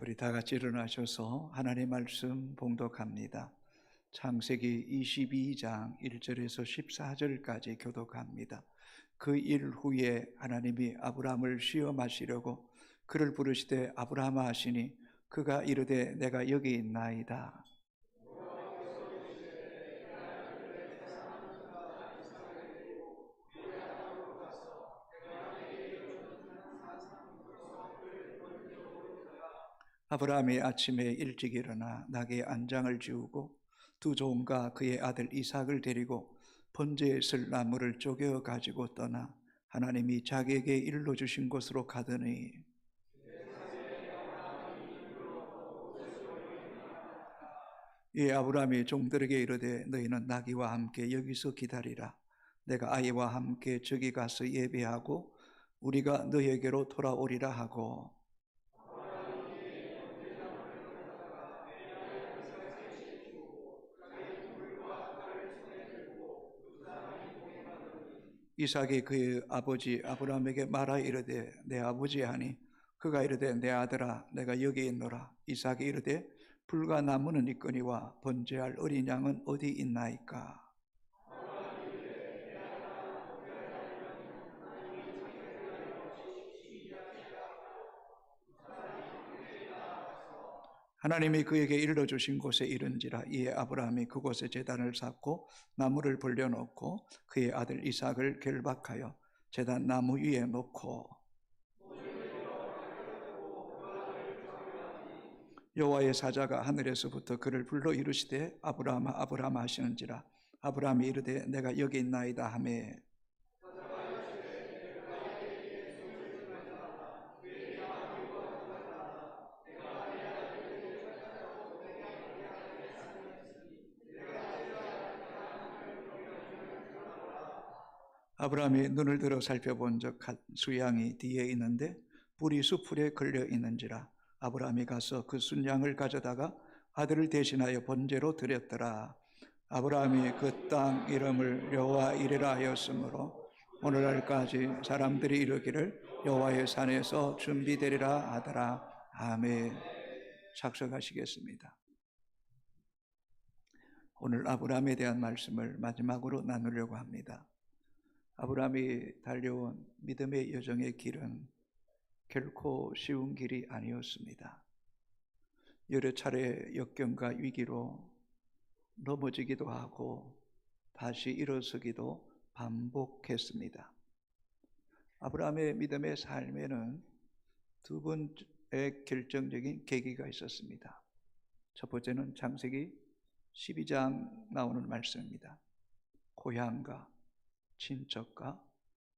우리 다 같이 일어나셔서 하나님 말씀 봉독합니다. 창세기 22장 1절에서 14절까지 교독합니다. 그 일 후에 하나님이 아브라함을 시험하시려고 그를 부르시되 아브라함아 하시니 그가 이르되 내가 여기 있나이다. 아브라함이 아침에 일찍 일어나 낙의 안장을 지우고 두 종과 그의 아들 이삭을 데리고 번제에 쓸 나무를 쪼개어 가지고 떠나 하나님이 자기에게 일러 주신 곳으로 가더니 이 아브라함이 종들에게 이르되 너희는 나귀와 함께 여기서 기다리라. 내가 아이와 함께 저기 가서 예배하고 우리가 너희에게로 돌아오리라 하고 이삭이 그의 아버지 아브라함에게 말하 이르되 내 아버지 하니 그가 이르되 내 아들아 내가 여기 있노라. 이삭이 이르되 불과 나무는 있거니와 번제할 어린 양은 어디 있나이까. 하나님이 그에게 일러주신 곳에 이른지라. 이에 아브라함이 그곳에 제단을 쌓고 나무를 벌려놓고 그의 아들 이삭을 결박하여 제단 나무 위에 놓고 여호와의 사자가 하늘에서부터 그를 불러 이르시되 아브라함아 아브라함아 하시는지라. 아브라함이 이르되 내가 여기 있나이다 하매 아브라함이 눈을 들어 살펴본 적 수양이 뒤에 있는데 뿔이 수풀에 걸려 있는지라. 아브라함이 가서 그 순양을 가져다가 아들을 대신하여 번제로 드렸더라. 아브라함이 그 땅 이름을 여호와 이레라 하였으므로 오늘날까지 사람들이 이르기를 여호와의 산에서 준비되리라 하더라. 아멘. 작성하시겠습니다. 오늘 아브라함에 대한 말씀을 마지막으로 나누려고 합니다. 아브라함이 달려온 믿음의 여정의 길은 결코 쉬운 길이 아니었습니다. 여러 차례 역경과 위기로 넘어지기도 하고 다시 일어서기도 반복했습니다. 아브라함의 믿음의 삶에는 두 번의 결정적인 계기가 있었습니다. 첫 번째는 창세기 12장 나오는 말씀입니다. 고향과 친척과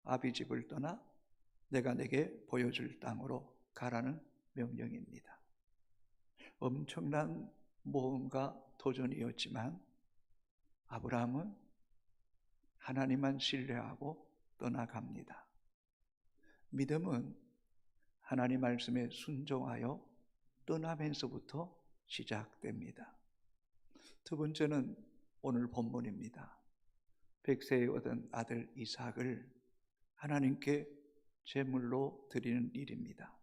아비집을 떠나 내가 내게 보여줄 땅으로 가라는 명령입니다. 엄청난 모험과 도전이었지만 아브라함은 하나님만 신뢰하고 떠나갑니다. 믿음은 하나님 말씀에 순종하여 떠나면서부터 시작됩니다. 두 번째는 오늘 본문입니다. 백세에 얻은 아들 이삭을 하나님께 제물로 드리는 일입니다.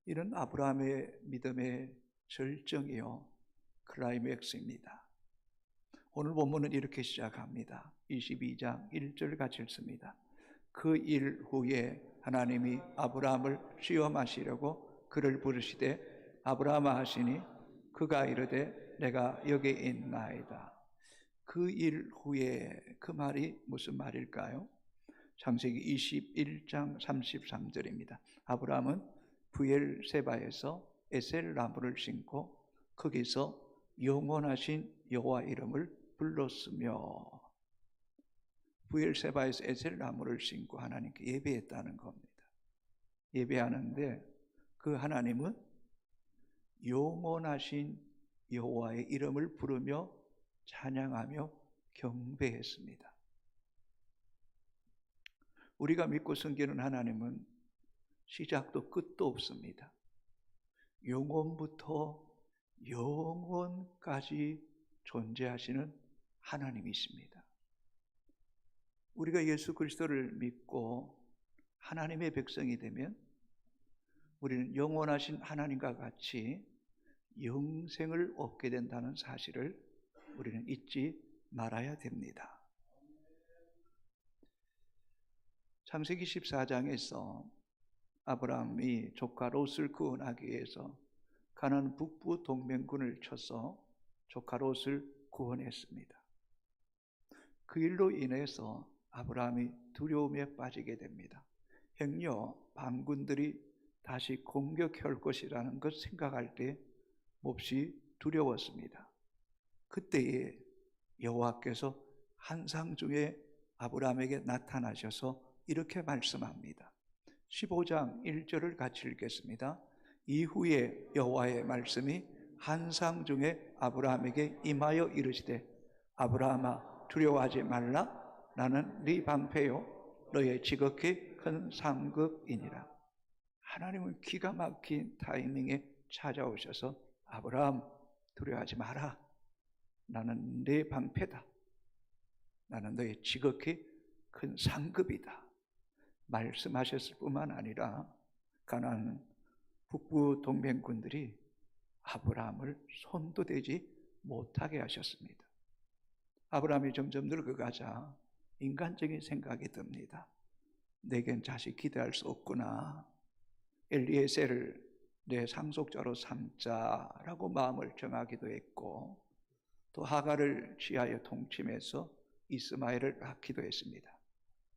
이는 아브라함의 믿음의 절정이요 클라이맥스입니다. 오늘 본문은 이렇게 시작합니다. 22장 1절 같이 읽습니다. 그 일 후에 하나님이 아브라함을 시험하시려고 그를 부르시되 아브라함아 하시니 그가 이르되 내가 여기 있나이다. 그 일 후에 그 말이 무슨 말일까요? 창세기 21장 33절입니다. 아브라함은 부엘세바에서 에셀 나무를 심고 거기서 영원하신 여호와 이름을 불렀으며, 부엘세바에서 에셀 나무를 심고 하나님께 예배했다는 겁니다. 예배하는데 그 하나님은 영원하신 여호와의 이름을 부르며 찬양하며 경배했습니다. 우리가 믿고 섬기는 하나님은 시작도 끝도 없습니다. 영원부터 영원까지 존재하시는 하나님이십니다. 우리가 예수 그리스도를 믿고 하나님의 백성이 되면 우리는 영원하신 하나님과 같이 영생을 얻게 된다는 사실을 우리는 잊지 말아야 됩니다. 창세기 14장에서 아브라함이 조카 롯을 구원하기 위해서 가나안 북부 동맹군을 쳐서 조카 롯을 구원했습니다. 그 일로 인해서 아브라함이 두려움에 빠지게 됩니다. 행여 반군들이 다시 공격할 것이라는 것 생각할 때 몹시 두려웠습니다. 그때에 여호와께서 환상 중에 아브라함에게 나타나셔서 이렇게 말씀합니다. 15장 1절을 같이 읽겠습니다. 이후에 여호와의 말씀이 환상 중에 아브라함에게 임하여 이르시되 아브라함아 두려워하지 말라. 나는 네 방패요 너의 지극히 큰 상급이니라. 하나님은 기가 막힌 타이밍에 찾아오셔서 아브라함 두려워하지 마라. 나는 네 방패다. 나는 너의 지극히 큰 상급이다. 말씀하셨을 뿐만 아니라 가나안 북부 동맹군들이 아브라함을 손도 대지 못하게 하셨습니다. 아브라함이 점점 늙어가자 인간적인 생각이 듭니다. 내겐 자식 기대할 수 없구나. 엘리에셀을 내 상속자로 삼자라고 마음을 정하기도 했고 또 하갈을 취하여 통침해서 이스마엘을 낳기도 했습니다.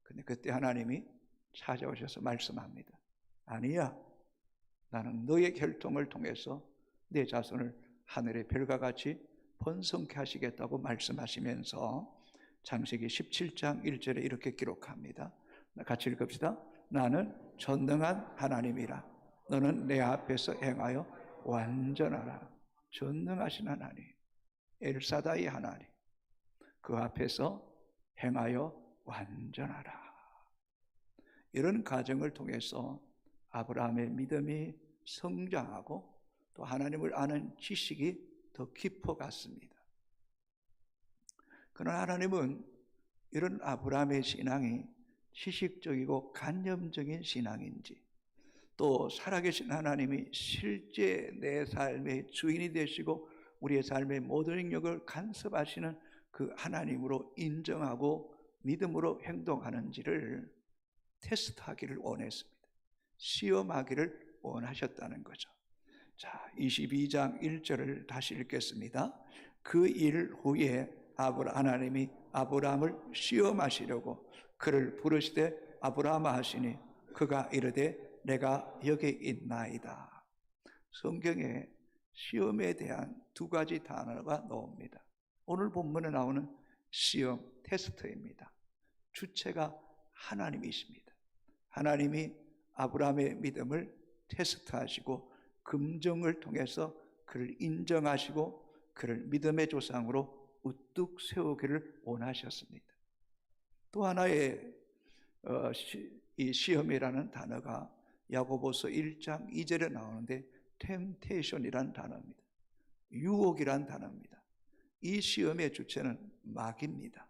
근데 그때 하나님이 찾아오셔서 말씀합니다. 아니야. 나는 너의 혈통을 통해서 내 자손을 하늘의 별과 같이 번성케 하시겠다고 말씀하시면서 창세기 17장 1절에 이렇게 기록합니다. 같이 읽읍시다. 나는 전능한 하나님이라. 너는 내 앞에서 행하여 완전하라. 전능하신 하나님, 엘사다이 하나님, 그 앞에서 행하여 완전하라. 이런 과정을 통해서 아브라함의 믿음이 성장하고 또 하나님을 아는 지식이 더 깊어갔습니다. 그러나 하나님은 이런 아브라함의 신앙이 지식적이고 간념적인 신앙인지 또 살아계신 하나님이 실제 내 삶의 주인이 되시고 우리의 삶의 모든 영역을 간섭하시는 그 하나님으로 인정하고 믿음으로 행동하는지를 테스트하기를 원했습니다. 시험하기를 원하셨다는 거죠. 자, 22장 1절을 다시 읽겠습니다. 그 일 후에 하나님이 아브라함을 시험하시려고 그를 부르시되 아브라함아 하시니 그가 이르되 내가 여기 있나이다. 성경에 시험에 대한 두 가지 단어가 나옵니다. 오늘 본문에 나오는 시험, 테스트입니다. 주체가 하나님이십니다. 하나님이 아브라함의 믿음을 테스트하시고 금정을 통해서 그를 인정하시고 그를 믿음의 조상으로 우뚝 세우기를 원하셨습니다. 또 하나의 이 시험이라는 단어가 야고보서 1장 2절에 나오는데 temptation이라는 단어입니다. 유혹이란 단어입니다. 이 시험의 주체는 마귀입니다.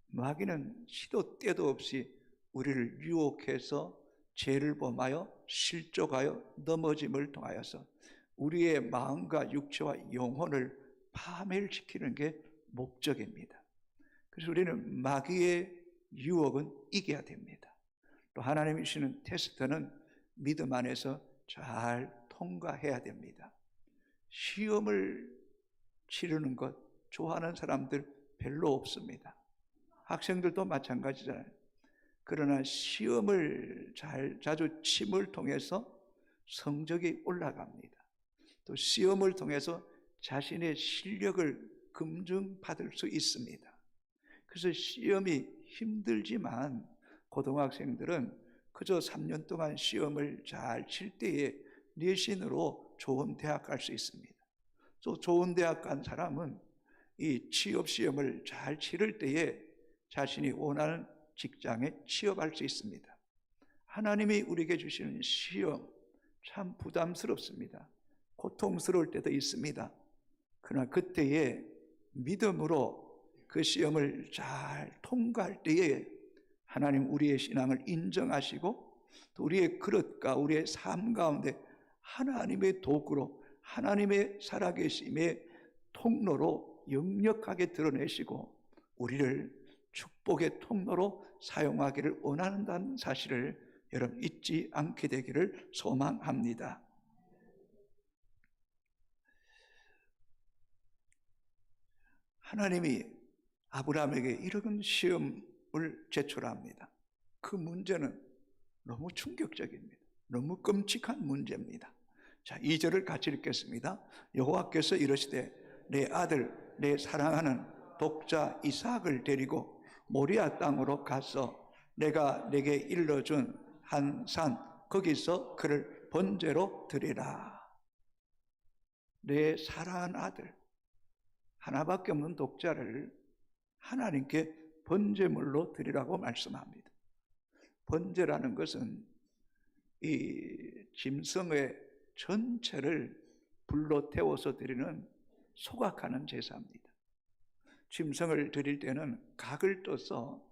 마귀는 시도 때도 없이 우리를 유혹해서 죄를 범하여 실족하여 넘어짐을 통하여서 우리의 마음과 육체와 영혼을 파멸시키는 게 목적입니다. 그래서 우리는 마귀의 유혹은 이겨야 됩니다. 또 하나님이 주시는 테스트는 믿음 안에서 잘 통과해야 됩니다. 시험을 치르는 것 좋아하는 사람들 별로 없습니다. 학생들도 마찬가지잖아요. 그러나 시험을 자주 침을 통해서 성적이 올라갑니다. 또 시험을 통해서 자신의 실력을 검증받을 수 있습니다. 그래서 시험이 힘들지만 고등학생들은 그저 3년 동안 시험을 잘 칠 때에 내신으로 좋은 대학 갈 수 있습니다. 또 좋은 대학 간 사람은 이 취업 시험을 잘 치를 때에 자신이 원하는 직장에 취업할 수 있습니다. 하나님이 우리에게 주시는 시험 참 부담스럽습니다. 고통스러울 때도 있습니다. 그러나 그때에 믿음으로 그 시험을 잘 통과할 때에 하나님 우리의 신앙을 인정하시고 또 우리의 그릇과 우리의 삶 가운데 하나님의 도구로, 하나님의 살아계심의 통로로 역력하게 드러내시고 우리를 축복의 통로로 사용하기를 원한다는 사실을 여러분 잊지 않게 되기를 소망합니다. 하나님이 아브라함에게 이런 시험을 제출합니다. 그 문제는 너무 충격적입니다. 너무 끔찍한 문제입니다. 자, 2절을 같이 읽겠습니다. 여호와께서 이르시되 내 아들 내 사랑하는 독자 이삭을 데리고 모리아 땅으로 가서 내가 내게 일러준 한 산 거기서 그를 번제로 드리라. 내 사랑하는 아들, 하나밖에 없는 독자를 하나님께 번제물로 드리라고 말씀합니다. 번제라는 것은 이 짐승의 전체를 불로 태워서 드리는 소각하는 제사입니다. 짐승을 드릴 때는 각을 떠서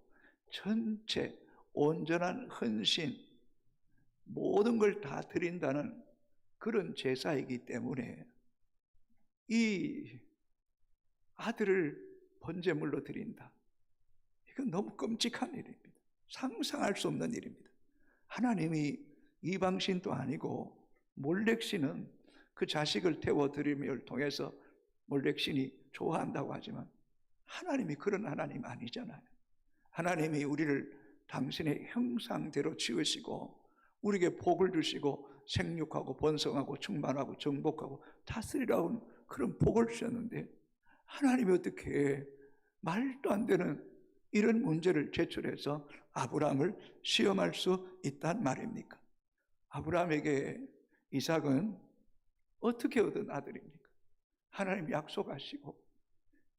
전체 온전한 헌신, 모든 걸 다 드린다는 그런 제사이기 때문에 이 아들을 번제물로 드린다. 이건 너무 끔찍한 일입니다. 상상할 수 없는 일입니다. 하나님이 이방신도 아니고 몰렉신은 그 자식을 태워드림을 통해서 몰렉신이 좋아한다고 하지만 하나님이 그런 하나님 아니잖아요. 하나님이 우리를 당신의 형상대로 지으시고 우리에게 복을 주시고 생육하고 번성하고 충만하고 정복하고 다스리라고 그런 복을 주셨는데 하나님이 어떻게 말도 안 되는 이런 문제를 제출해서 아브라함을 시험할 수 있단 말입니까? 아브라함에게 이삭은 어떻게 얻은 아들입니까? 하나님 약속하시고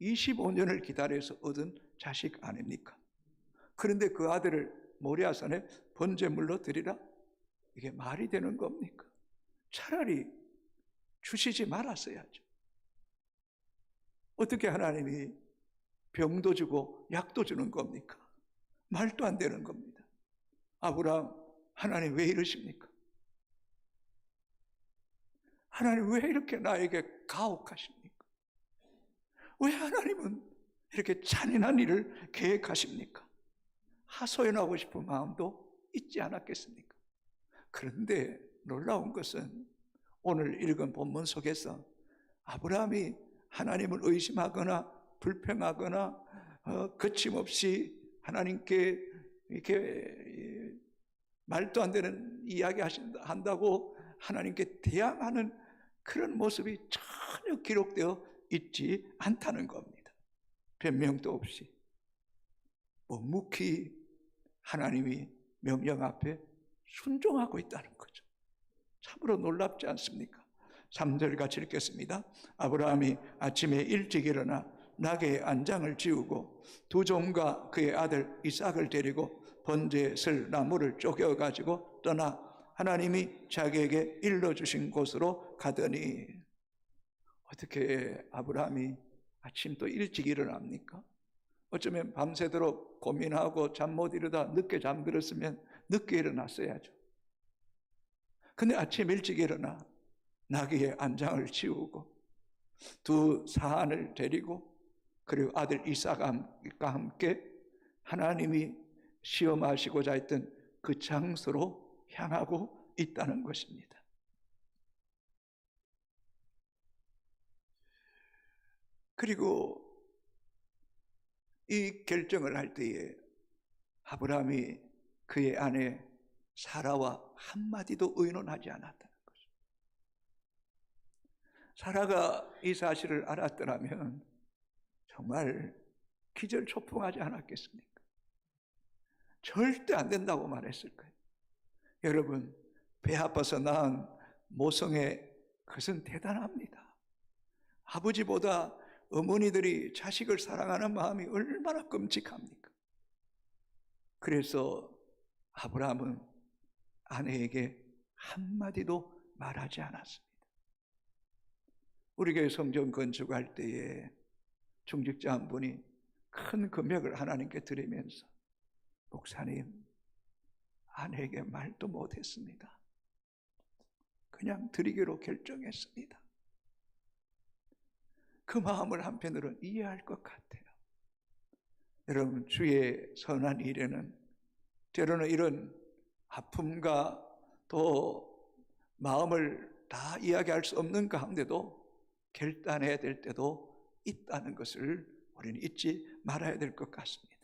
25년을 기다려서 얻은 자식 아닙니까? 그런데 그 아들을 모리아산에 번제물로 드리라? 이게 말이 되는 겁니까? 차라리 주시지 말았어야죠. 어떻게 하나님이 병도 주고 약도 주는 겁니까? 말도 안 되는 겁니다. 아브라함, 하나님 왜 이러십니까? 하나님 왜 이렇게 나에게 가혹하십니까? 왜 하나님은 이렇게 잔인한 일을 계획하십니까? 하소연하고 싶은 마음도 있지 않았겠습니까? 그런데 놀라운 것은 오늘 읽은 본문 속에서 아브라함이 하나님을 의심하거나 불평하거나 거침없이 하나님께 이렇게 말도 안 되는 이야기 한다고 하나님께 대항하는 그런 모습이 전혀 기록되어 있지 않다는 겁니다. 변명도 없이 묵묵히 하나님이 명령 앞에 순종하고 있다는 거죠. 참으로 놀랍지 않습니까? 3절 같이 읽겠습니다. 아브라함이 아침에 일찍 일어나 나귀의 안장을 지우고 두 종과 그의 아들 이삭을 데리고 번제에 쓸 나무를 쪼개어가지고 떠나 하나님이 자기에게 일러주신 곳으로 가더니, 어떻게 아브라함이 아침 또 일찍 일어납니까? 어쩌면 밤새도록 고민하고 잠 못 이루다 늦게 잠들었으면 늦게 일어났어야죠. 근데 아침 일찍 일어나 나귀의 안장을 치우고 두 사안을 데리고 그리고 아들 이삭과 함께 하나님이 시험하시고자 했던 그 장소로 향하고 있다는 것입니다. 그리고 이 결정을 할 때에 아브라함이 그의 아내 사라와 한마디도 의논하지 않았다는 거죠. 사라가 이 사실을 알았더라면 정말 기절초풍하지 않았겠습니까? 절대 안 된다고 말했을 거예요. 여러분, 배 아파서 낳은 모성의 것은 대단합니다. 아버지보다 어머니들이 자식을 사랑하는 마음이 얼마나 끔찍합니까? 그래서 아브라함은 아내에게 한마디도 말하지 않았습니다. 우리 교회 성전 건축할 때에 중직자 한 분이 큰 금액을 하나님께 드리면서, 목사님, 아내에게 말도 못했습니다. 그냥 드리기로 결정했습니다. 그 마음을 한편으로는 이해할 것 같아요. 여러분, 주의 선한 일에는 때로는 이런 아픔과 또 마음을 다 이야기할 수 없는 가운데도 결단해야 될 때도 있다는 것을 우리는 잊지 말아야 될 것 같습니다.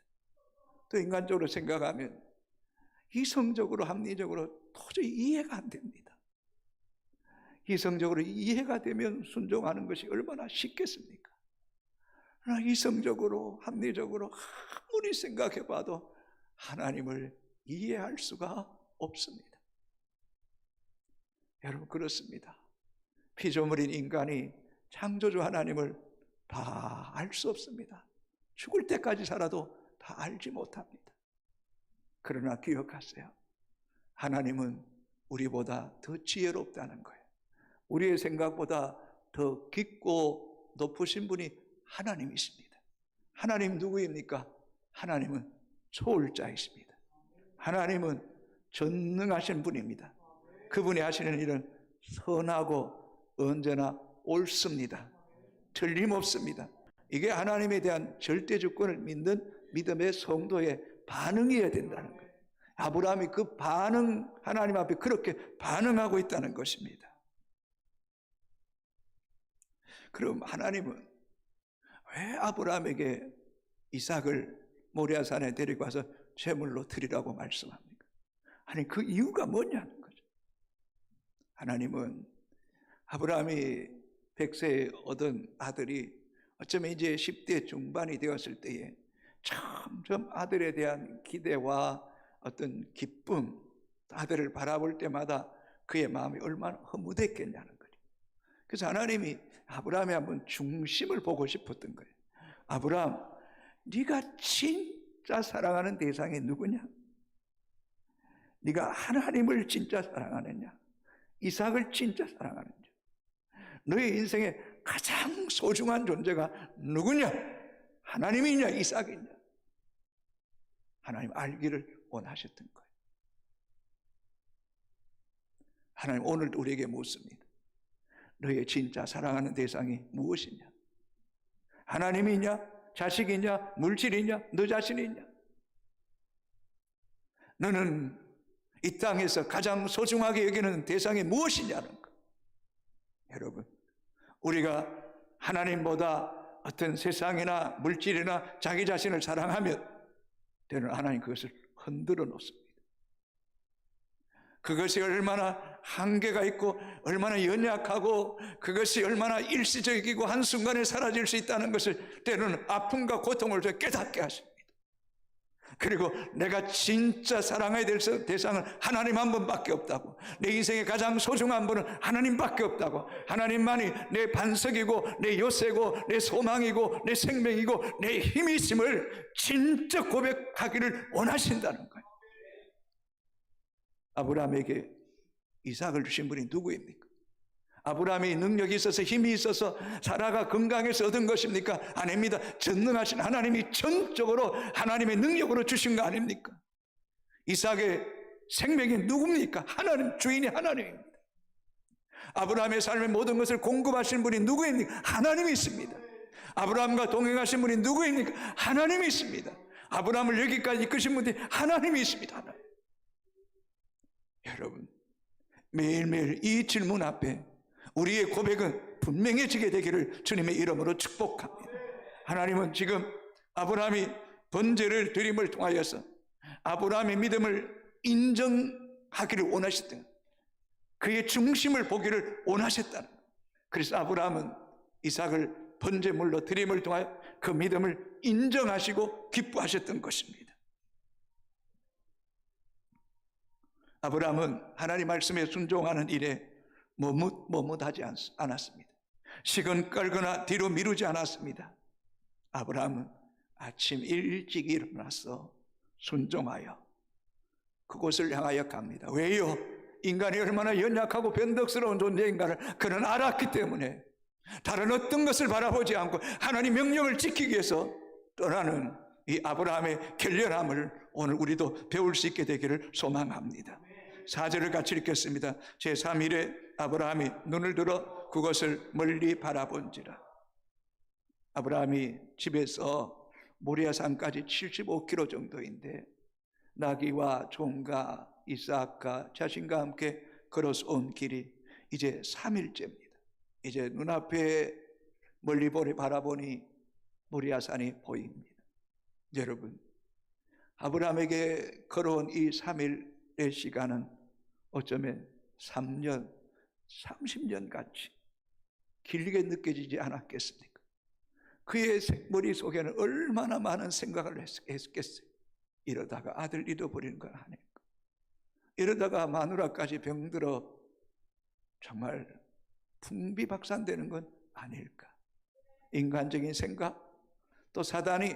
또 인간적으로 생각하면 이성적으로 합리적으로 도저히 이해가 안 됩니다. 이성적으로 이해가 되면 순종하는 것이 얼마나 쉽겠습니까? 그러나 이성적으로 합리적으로 아무리 생각해봐도 하나님을 이해할 수가 없습니다. 여러분, 그렇습니다. 피조물인 인간이 창조주 하나님을 다 알 수 없습니다. 죽을 때까지 살아도 다 알지 못합니다. 그러나 기억하세요. 하나님은 우리보다 더 지혜롭다는 거예요. 우리의 생각보다 더 깊고 높으신 분이 하나님이십니다. 하나님 누구입니까? 하나님은 초월자이십니다. 하나님은 전능하신 분입니다. 그분이 하시는 일은 선하고 언제나 옳습니다. 틀림없습니다. 이게 하나님에 대한 절대주권을 믿는 믿음의 성도의 반응이어야 된다는 거예요. 아브라함이 그 반응, 하나님 앞에 그렇게 반응하고 있다는 것입니다. 그럼 하나님은 왜 아브라함에게 이삭을 모리아산에 데리고 와서 제물로 드리라고 말씀합니까? 아니, 그 이유가 뭐냐는 거죠. 하나님은 아브라함이 100세에 얻은 아들이 어쩌면 이제 10대 중반이 되었을 때에 점점 아들에 대한 기대와 어떤 기쁨, 아들을 바라볼 때마다 그의 마음이 얼마나 허무됐겠냐는 거죠. 그래서 하나님이 아브라함의 한번 중심을 보고 싶었던 거예요. 아브라함, 네가 진짜 사랑하는 대상이 누구냐? 네가 하나님을 진짜 사랑하느냐? 이삭을 진짜 사랑하느냐? 너의 인생에 가장 소중한 존재가 누구냐? 하나님이냐 이삭이냐? 하나님 알기를 원하셨던 거예요. 하나님 오늘도 우리에게 묻습니다. 너의 진짜 사랑하는 대상이 무엇이냐? 하나님이냐? 자식이냐? 물질이냐? 너 자신이냐? 너는 이 땅에서 가장 소중하게 여기는 대상이 무엇이냐는 거. 여러분, 우리가 하나님보다 어떤 세상이나 물질이나 자기 자신을 사랑하면 때로는 하나님 그것을 흔들어 놓습니다. 그것이 얼마나 한계가 있고 얼마나 연약하고 그것이 얼마나 일시적이고 한순간에 사라질 수 있다는 것을 때로는 아픔과 고통을 깨닫게 하십니다. 그리고 내가 진짜 사랑해야 될 대상은 하나님 한 분밖에 없다고, 내 인생의 가장 소중한 분은 하나님밖에 없다고, 하나님만이 내 반석이고 내 요새고 내 소망이고 내 생명이고 내 힘이심을 진짜 고백하기를 원하신다는 거예요. 아브라함에게 이삭을 주신 분이 누구입니까? 아브라함이 능력이 있어서 힘이 있어서 사라가 건강해서 얻은 것입니까? 아닙니다. 전능하신 하나님이 전적으로 하나님의 능력으로 주신 거 아닙니까? 이삭의 생명이 누굽니까? 하나님, 주인이 하나님입니다. 아브라함의 삶의 모든 것을 공급하신 분이 누구입니까? 하나님이 있습니다. 아브라함과 동행하신 분이 누구입니까? 하나님이 있습니다. 아브라함을 여기까지 이끄신 분이 하나님이 있습니다. 하나님. 여러분, 매일매일 이 질문 앞에 우리의 고백은 분명해지게 되기를 주님의 이름으로 축복합니다. 하나님은 지금 아브라함이 번제를 드림을 통하여서 아브라함의 믿음을 인정하기를 원하셨던, 그의 중심을 보기를 원하셨다는, 그래서 아브라함은 이삭을 번제물로 드림을 통하여 그 믿음을 인정하시고 기뻐하셨던 것입니다. 아브라함은 하나님 말씀에 순종하는 일에 머뭇하지 않았습니다. 시건 끌거나 뒤로 미루지 않았습니다. 아브라함은 아침 일찍 일어나서 순종하여 그곳을 향하여 갑니다. 왜요? 인간이 얼마나 연약하고 변덕스러운 존재인가를 그는 알았기 때문에 다른 어떤 것을 바라보지 않고 하나님 명령을 지키기 위해서 떠나는 이 아브라함의 결렬함을 오늘 우리도 배울 수 있게 되기를 소망합니다. 4절을 같이 읽겠습니다. 제3일에 아브라함이 눈을 들어 그것을 멀리 바라본지라. 아브라함이 집에서 모리아산까지 75km 정도인데 나귀와 종과 이삭과 자신과 함께 걸어서 온 길이 이제 3일째입니다. 이제 눈앞에 멀리 바라보니 모리아산이 보입니다. 여러분, 아브라함에게 걸어온 이 3일의 시간은 어쩌면 3년, 30년 같이 길게 느껴지지 않았겠습니까? 그의 머릿속에는 얼마나 많은 생각을 했겠어요. 이러다가 아들 잃어버리는 건 아닐까? 이러다가 마누라까지 병들어 정말 풍비박산되는 건 아닐까? 인간적인 생각, 또 사단이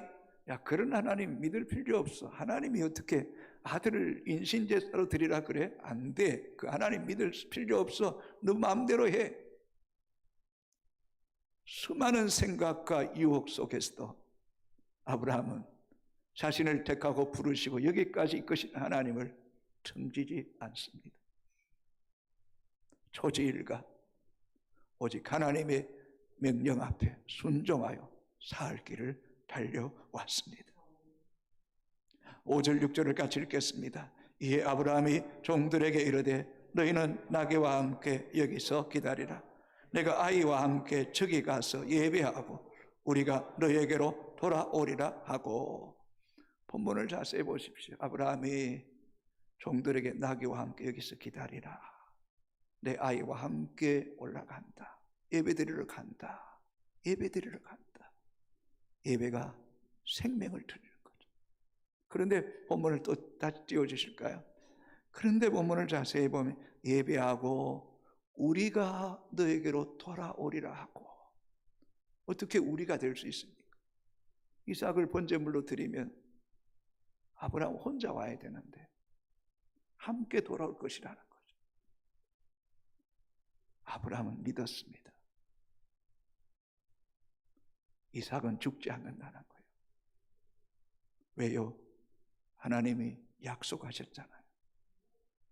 야, 그런 하나님 믿을 필요 없어. 하나님이 어떻게 아들을 인신제사로 드리라 그래? 안 돼. 그 하나님 믿을 필요 없어. 너 마음대로 해. 수많은 생각과 유혹 속에서도 아브라함은 자신을 택하고 부르시고 여기까지 이끄신 하나님을 등지지 않습니다. 초지일가 오직 하나님의 명령 앞에 순종하여 사흘 길을 달려왔습니다. 5절 6절을 같이 읽겠습니다. 이에 아브라함이 종들에게 이르되 너희는 나귀와 함께 여기서 기다리라. 내가 아이와 함께 저기 가서 예배하고 우리가 너희에게로 돌아오리라 하고. 본문을 자세히 보십시오. 아브라함이 종들에게 나귀와 함께 여기서 기다리라. 내 아이와 함께 올라간다. 예배드리러 간다. 예배드리러 간다. 예배가 생명을 드리는 거죠. 그런데 본문을 또 다시 띄워주실까요? 그런데 본문을 자세히 보면 예배하고 우리가 너에게로 돌아오리라 하고. 어떻게 우리가 될 수 있습니까? 이삭을 번제물로 드리면 아브라함 혼자 와야 되는데 함께 돌아올 것이라는 거죠. 아브라함은 믿었습니다. 이삭은 죽지 않는다는 거예요. 왜요? 하나님이 약속하셨잖아요.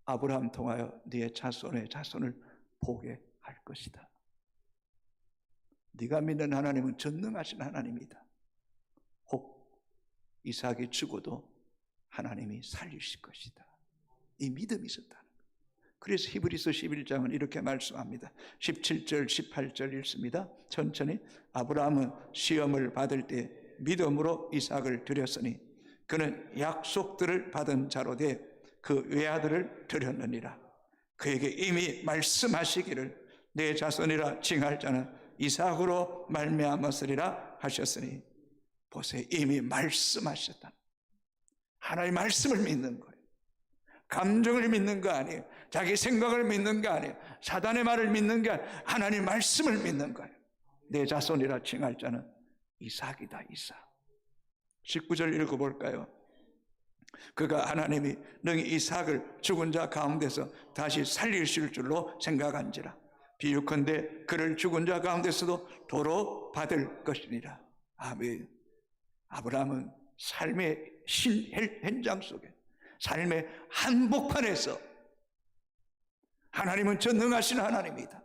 아브라함 통하여 네의 자손의 자손을 보게 할 것이다. 네가 믿는 하나님은 전능하신 하나님이다. 혹 이삭이 죽어도 하나님이 살리실 것이다. 이 믿음이 있었다는 거예요. 그래서 히브리서 11장은 이렇게 말씀합니다. 17절 18절 읽습니다. 천천히. 아브라함은 시험을 받을 때 믿음으로 이삭을 드렸으니 그는 약속들을 받은 자로 돼 그 외아들을 드렸느니라. 그에게 이미 말씀하시기를 내 자손이라 칭할 자는 이삭으로 말미암았으리라 하셨으니. 보세요. 이미 말씀하셨다. 하나님의 말씀을 믿는 거예요. 감정을 믿는 거 아니에요. 자기 생각을 믿는 거 아니에요. 사단의 말을 믿는 게 아니에요. 하나님의 말씀을 믿는 거예요. 내 자손이라 칭할 자는 이삭이다. 이삭. 19절 읽어볼까요? 그가 하나님이 능히 이삭을 죽은 자 가운데서 다시 살리실 줄로 생각한지라. 비유컨대 그를 죽은 자 가운데서도 도로 받을 것이니라. 아멘. 아브라함은 삶의 현장 속에, 삶의 한복판에서 하나님은 전능하신 하나님이다.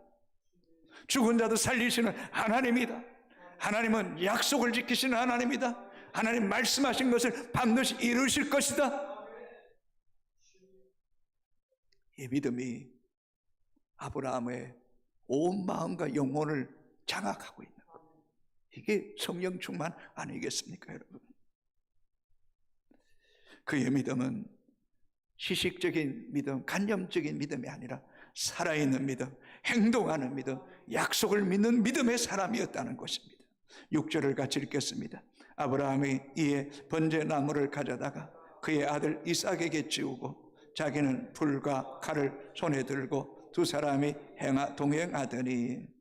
죽은 자도 살리시는 하나님이다. 하나님은 약속을 지키시는 하나님이다. 하나님 말씀하신 것을 반드시 이루실 것이다. 이 믿음이 아브라함의 온 마음과 영혼을 장악하고 있는 것. 이게 성령 충만 아니겠습니까, 여러분? 그의 믿음은 시식적인 믿음, 간념적인 믿음이 아니라 살아있는 믿음, 행동하는 믿음, 약속을 믿는 믿음의 사람이었다는 것입니다. 6절을 같이 읽겠습니다. 아브라함이 이에 번제나무를 가져다가 그의 아들 이삭에게 지우고 자기는 불과 칼을 손에 들고 두 사람이 동행하더니.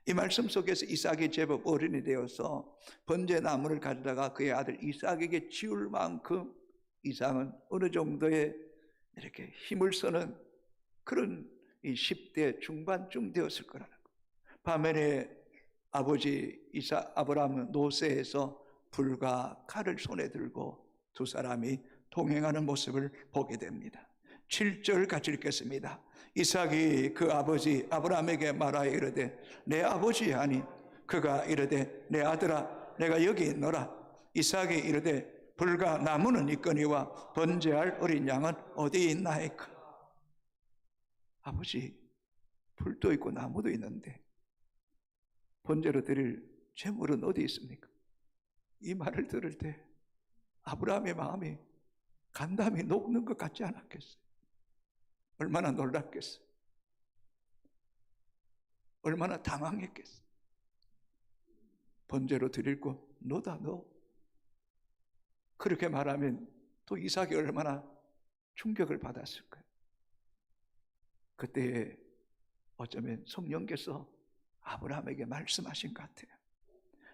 이 말씀 속에서 이삭이 제법 어른이 되어서 번제나무를 가져다가 그의 아들 이삭에게 지울 만큼 이삭은 어느 정도의 이렇게 힘을 쓰는 그런 이 10대 중반쯤 되었을 거라는 거예요. 반면에 아버지 아브라함은 노새에서 불과 칼을 손에 들고 두 사람이 동행하는 모습을 보게 됩니다. 7절 같이 읽겠습니다. 이삭이 그 아버지 아브라함에게 말하여 이르되 내 아버지 하니 그가 이르되 내 아들아 내가 여기 있노라. 이삭이 이르되 불과 나무는 있거니와 번제할 어린 양은 어디 있나이까. 아버지, 불도 있고 나무도 있는데 번제로 드릴 제물은 어디 있습니까? 이 말을 들을 때 아브라함의 마음이 간담이 녹는 것 같지 않았겠어요? 얼마나 놀랍겠어요? 얼마나 당황했겠어요? 번제로 드릴 거 너다 너. 그렇게 말하면 또 이삭이 얼마나 충격을 받았을까요? 그때 어쩌면 성령께서 아브라함에게 말씀하신 것 같아요.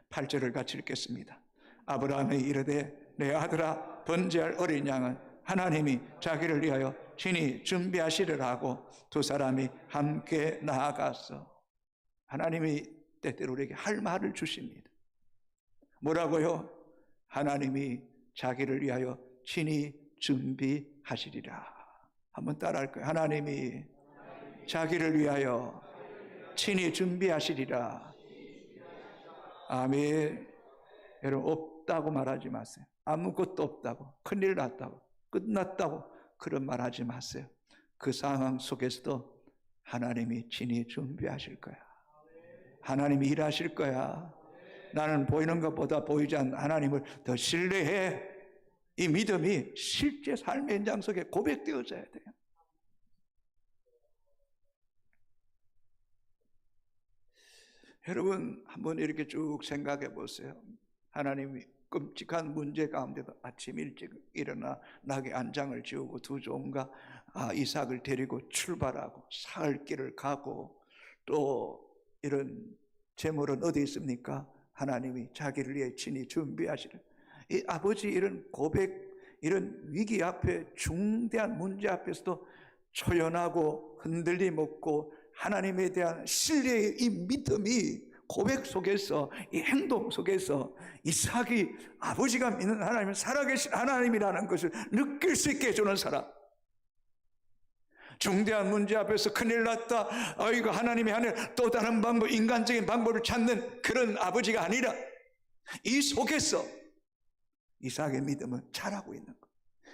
8절을 같이 읽겠습니다. 아브라함이 이르되 내 아들아 번제할 어린 양은 하나님이 자기를 위하여 친히 준비하시리라 하고 두 사람이 함께 나아가서 하나님이 때때로 우리에게 할 말을 주십니다. 뭐라고요? 하나님이 자기를 위하여 친히 준비하시리라. 한번 따라할 거예요. 하나님이 자기를 위하여 친히 준비하시리라. 아멘. 여러분, 없다고 말하지 마세요. 아무것도 없다고, 큰일 났다고, 끝났다고 그런 말하지 마세요. 그 상황 속에서도 하나님이 친히 준비하실 거야. 하나님이 일하실 거야. 나는 보이는 것보다 보이지 않는 하나님을 더 신뢰해. 이 믿음이 실제 삶의 현장 속에 고백되어져야 돼요. 여러분, 한번 이렇게 쭉 생각해 보세요. 하나님이 끔찍한 문제 가운데도 아침 일찍 일어나 낙의 안장을 지우고 두 종과 이삭을 데리고 출발하고 사흘 길을 가고 또 이런 제물은 어디 있습니까? 하나님이 자기를 위해 친히 준비하시는 이 아버지 이런 고백, 이런 위기 앞에 중대한 문제 앞에서도 초연하고 흔들림 없고 하나님에 대한 신뢰의 이 믿음이 고백 속에서 이 행동 속에서 이삭이 아버지가 믿는 하나님은 살아계신 하나님이라는 것을 느낄 수 있게 해주는 사람. 중대한 문제 앞에서 큰일 났다, 이거 하나님이 하는 또 다른 방법, 인간적인 방법을 찾는 그런 아버지가 아니라 이 속에서 이삭의 믿음은 자라고 있는 거예요.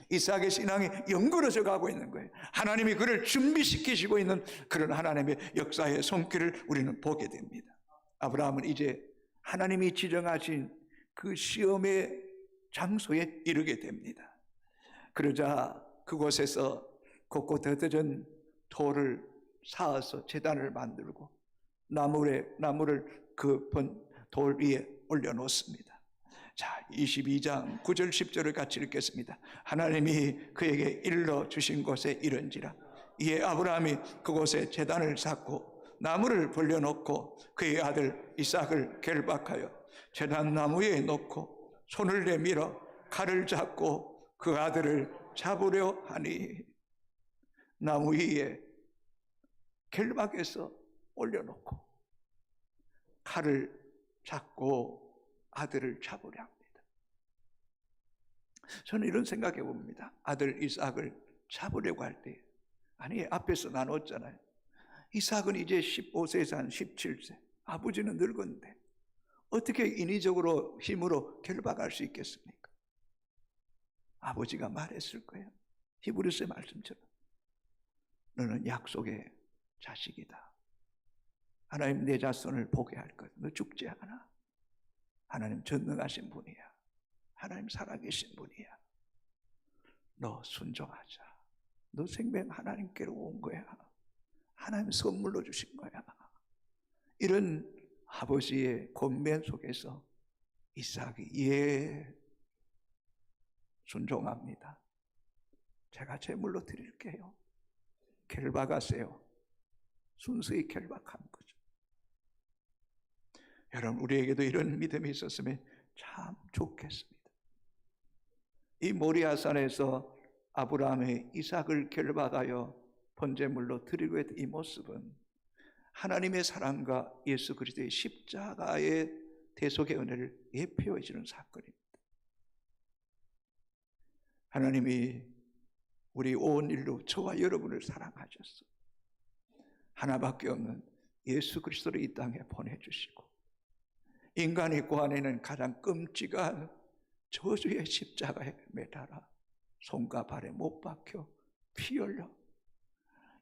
이삭의 신앙이 연그러져 가고 있는 거예요. 하나님이 그를 준비시키시고 있는 그런 하나님의 역사의 손길을 우리는 보게 됩니다. 아브라함은 이제 하나님이 지정하신 그 시험의 장소에 이르게 됩니다. 그러자 그곳에서 곳곳 흩어진 돌을 쌓아서 제단을 만들고 나무를 그 돌 위에 올려놓습니다. 자, 22장 9절 10절을 같이 읽겠습니다. 하나님이 그에게 일러 주신 곳에 이른지라. 이에 아브라함이 그곳에 제단을 쌓고 나무를 벌려놓고 그의 아들 이삭을 결박하여 제단 나무 위에 놓고 손을 내밀어 칼을 잡고 그 아들을 잡으려 하니, 나무 위에 결박해서 올려놓고 칼을 잡고 아들을 잡으려 합니다. 저는 이런 생각해 봅니다. 아들 이삭을 잡으려고 할 때, 아니 앞에서 나눴잖아요. 이삭은 이제 15세에서 한 17세, 아버지는 늙었는데 어떻게 인위적으로 힘으로 결박할 수 있겠습니까? 아버지가 말했을 거예요. 히브리서의 말씀처럼 너는 약속의 자식이다. 하나님 내 자손을 보게 할 거야. 너 죽지 않아. 하나님 전능하신 분이야. 하나님 살아계신 분이야. 너 순종하자. 너 생명 하나님께로 온 거야. 하나님 선물로 주신 거야. 이런 아버지의 권면 속에서 이삭이 순종합니다. 제가 제물로 드릴게요. 결박하세요. 순수히 결박한 거죠. 여러분, 우리에게도 이런 믿음이 있었으면 참 좋겠습니다. 이 모리아산에서 아브라함의 이삭을 결박하여 번제물로 드리고 했던 이 모습은 하나님의 사랑과 예수 그리스도의 십자가의 대속의 은혜를 예표해 주는 사건입니다. 하나님이 우리 온 인류 저와 여러분을 사랑하셨어. 하나밖에 없는 예수 그리스도를 이 땅에 보내주시고 인간이 고안에는 가장 끔찍한 저주의 십자가에 매달아 손과 발에 못 박혀 피 흘려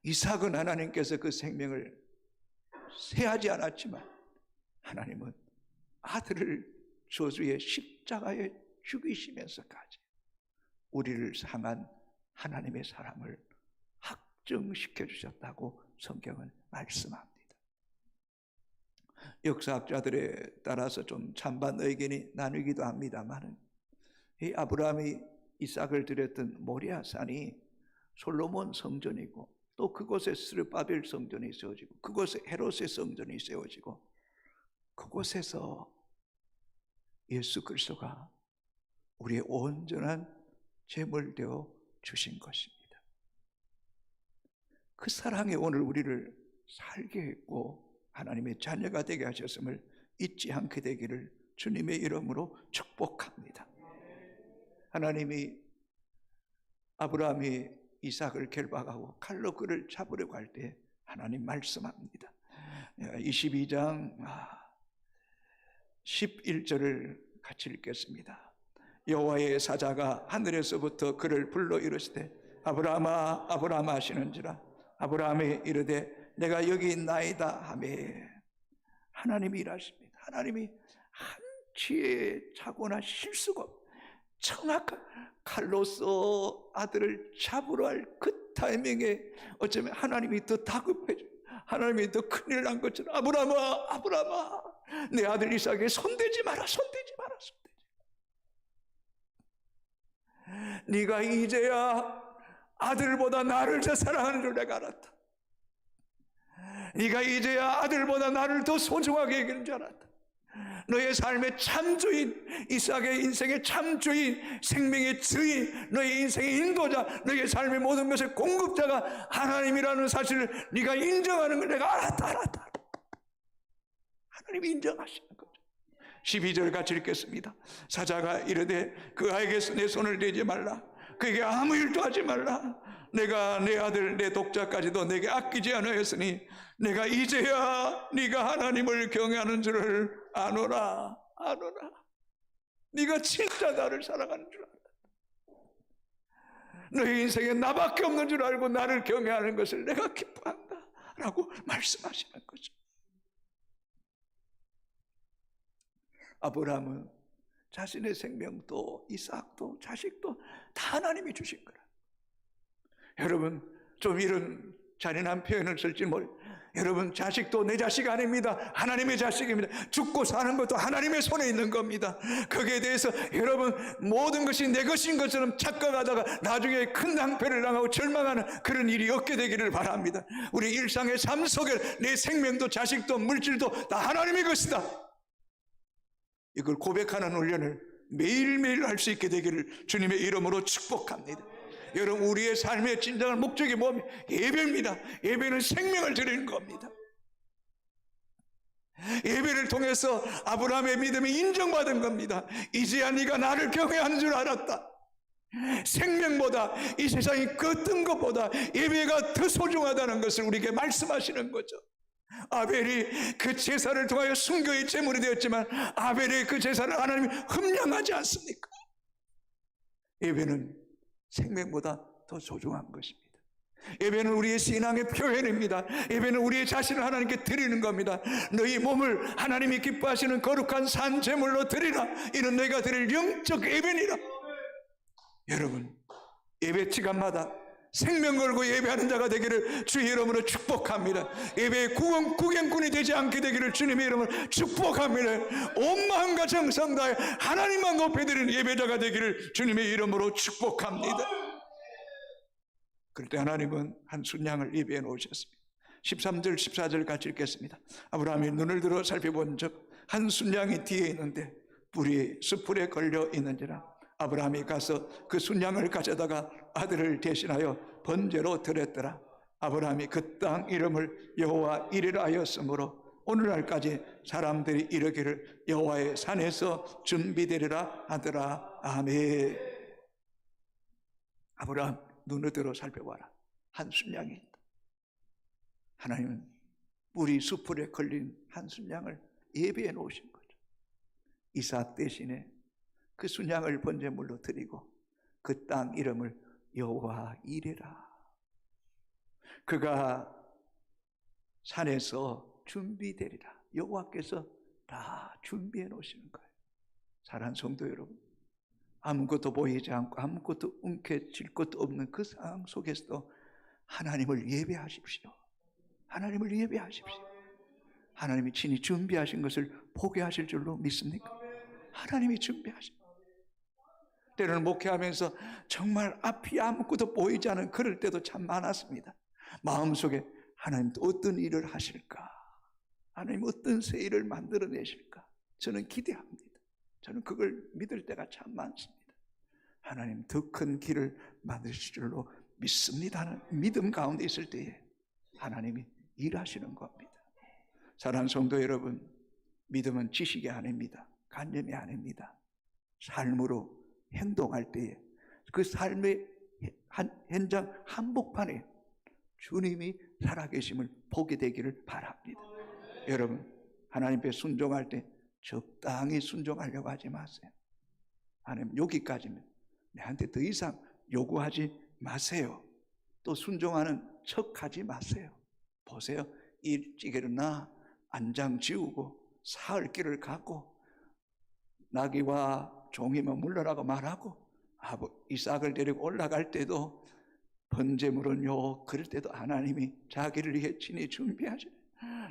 이삭은 하나님께서 그 생명을 세하지 않았지만 하나님은 아들을 저주의 십자가에 죽이시면서까지 우리를 향한 하나님의 사랑을 확증시켜 주셨다고 성경은 말씀합니다. 역사학자들에 따라서 좀 찬반 의견이 나누기도 합니다만 이 아브라함이 이삭을 드렸던 모리아산이 솔로몬 성전이고 또 그곳에 스룹바벨 성전이 세워지고 그곳에 헤롯의 성전이 세워지고 그곳에서 예수 그리스도가 우리의 온전한 제물 되어 주신 것입니다. 그 사랑에 오늘 우리를 살게 했고 하나님의 자녀가 되게 하셨음을 잊지 않게 되기를 주님의 이름으로 축복합니다. 하나님이 아브라함이 이삭을 결박하고 칼로 그를 잡으려고 할 때 하나님 말씀합니다. 22장 11절을 같이 읽겠습니다. 여호와의 사자가 하늘에서부터 그를 불러 이르시되 아브라함아 아브라함아 하시는지라 아브라함이 이르되 내가 여기 있나이다 하며 하나님이 일하십니다. 하나님이 한치의 착오나 실수가 정확한 칼로서 아들을 잡으러 할 그 타이밍에 어쩌면 하나님이 더 다급해져 하나님이 더 큰일 난 것처럼 아브라함아 아브라함아 내 아들 이삭에게 손대지 마라 손대지 마라 손대지 마라. 네가 이제야 아들보다 나를 더 사랑하는 줄 내가 알았다. 네가 이제야 아들보다 나를 더 소중하게 여기는 줄 알았다. 너의 삶의 참주인, 이삭의 인생의 참주인, 생명의 주인, 너의 인생의 인도자, 너의 삶의 모든 것의 공급자가 하나님이라는 사실을 네가 인정하는 걸 내가 알았다. 하나님이 인정하시는 거죠. 12절 같이 읽겠습니다. 사자가 이르되 그 아이에게 내 손을 대지 말라. 그에게 아무 일도 하지 말라. 내가 내 아들 내 독자까지도 내게 아끼지 않았으니 내가 이제야 네가 하나님을 경외하는 줄을 아노라. 네가 진짜 나를 사랑하는 줄 알았다. 너의 인생에 나밖에 없는 줄 알고 나를 경외하는 것을 내가 기뻐한다 라고 말씀하시는 거죠. 아브라함은 자신의 생명도 이삭도 자식도 다 하나님이 주신 거라. 여러분 좀 이런 잔인한 표현을 쓸지 여러분 자식도 내 자식 아닙니다. 하나님의 자식입니다. 죽고 사는 것도 하나님의 손에 있는 겁니다. 거기에 대해서 여러분 모든 것이 내 것인 것처럼 착각하다가 나중에 큰 낭패를 당하고 절망하는 그런 일이 없게 되기를 바랍니다. 우리 일상의 삶 속에 내 생명도 자식도 물질도 다 하나님의 것이다. 이걸 고백하는 훈련을 매일매일 할 수 있게 되기를 주님의 이름으로 축복합니다. 여러분 우리의 삶의 진정한 목적이 뭡니까? 예배입니다. 예배는 생명을 드리는 겁니다. 예배를 통해서 아브라함의 믿음이 인정받은 겁니다. 이제야 네가 나를 경외하는 줄 알았다. 생명보다 이 세상이 그 어떤 것보다 예배가 더 소중하다는 것을 우리에게 말씀하시는 거죠. 아벨이 그 제사를 통하여 순교의 제물이 되었지만 아벨의 그 제사를 하나님이 흠량하지 않습니까? 예배는 생명보다 더 소중한 것입니다. 예배는 우리의 신앙의 표현입니다. 예배는 우리의 자신을 하나님께 드리는 겁니다. 너희 몸을 하나님이 기뻐하시는 거룩한 산 제물로 드리라. 이는 너희가 드릴 영적 예배니라. 여러분 예배 시간마다 생명 걸고 예배하는 자가 되기를 주의 이름으로 축복합니다. 예배의 구경꾼이 되지 않게 되기를 주님의 이름으로 축복합니다. 온 마음과 정성 다해 하나님만 높여드리는 예배자가 되기를 주님의 이름으로 축복합니다. 그럴 때 하나님은 한 순양을 예배해 놓으셨습니다. 13절 14절 같이 읽겠습니다. 아브라함이 눈을 들어 살펴본 적 한 순양이 뒤에 있는데 뿔이 숯불에 걸려 있는지라 아브라함이 가서 그 순양을 가져다가 아들을 대신하여 번제로 드렸더라. 아브라함이 그 땅 이름을 여호와 이레라 하였으므로 오늘날까지 사람들이 이르기를 여호와의 산에서 준비되리라 하더라. 아멘. 아브라함 눈으로 살펴봐라. 한 순양이 있다. 하나님은 우리 숯불에 걸린 한 순양을 예배해 놓으신 거죠. 이삭 대신에 그 순양을 번제물로 드리고 그 땅 이름을 여호와 이레라. 그가 산에서 준비되리라. 여호와께서 다 준비해 놓으시는 거예요. 사랑하는 성도 여러분, 아무것도 보이지 않고 아무것도 움켜쥘 것도 없는 그 상황 속에서도 하나님을 예배하십시오. 하나님을 예배하십시오. 하나님이 친히 준비하신 것을 포기하실 줄로 믿습니까? 하나님이 준비하신. 때로는 목회하면서 정말 앞이 아무것도 보이지 않은 그럴 때도 참 많았습니다. 마음속에 하나님 어떤 일을 하실까? 하나님 어떤 새 일을 만들어내실까? 저는 기대합니다. 저는 그걸 믿을 때가 참 많습니다. 하나님 더 큰 길을 만드실 줄로 믿습니다. 믿음 가운데 있을 때에 하나님이 일하시는 겁니다. 사랑하는 성도 여러분, 믿음은 지식이 아닙니다. 관념이 아닙니다. 삶으로 행동할 때에 그 삶의 현장 한복판에 주님이 살아계심을 보게 되기를 바랍니다. 여러분, 하나님께 순종할 때 적당히 순종하려고 하지 마세요. 하나님 여기까지면 내한테 더 이상 요구하지 마세요. 또 순종하는 척하지 마세요. 보세요. 일찍 일어나 안장 지우고 사흘 길을 가고 나귀와 종이면 물러나고 말하고 이삭을 데리고 올라갈 때도 번제물은요, 그럴 때도 하나님이 자기를 위해 친히 준비하시네.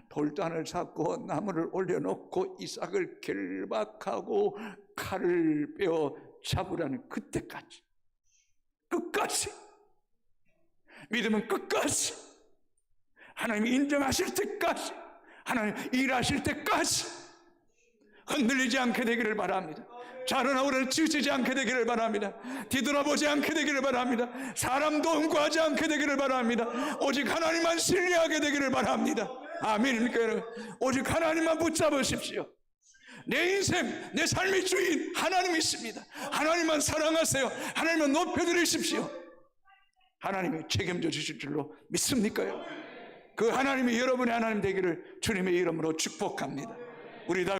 돌단을 쌓고 나무를 올려놓고 이삭을 결박하고 칼을 빼어 잡으라는 그때까지, 끝까지, 믿음은 끝까지, 하나님이 인정하실 때까지, 하나님 일하실 때까지 흔들리지 않게 되기를 바랍니다. 자르나 오를 지치지 않게 되기를 바랍니다. 뒤돌아보지 않게 되기를 바랍니다. 사람도 응고하지 않게 되기를 바랍니다. 오직 하나님만 신뢰하게 되기를 바랍니다. 아멘입니까 여러분? 오직 하나님만 붙잡으십시오. 내 인생, 내 삶의 주인 하나님이 있습니다. 하나님만 사랑하세요. 하나님만 높여드리십시오. 하나님이 책임져 주실 줄로 믿습니까요? 그 하나님이 여러분의 하나님 되기를 주님의 이름으로 축복합니다. 우리 다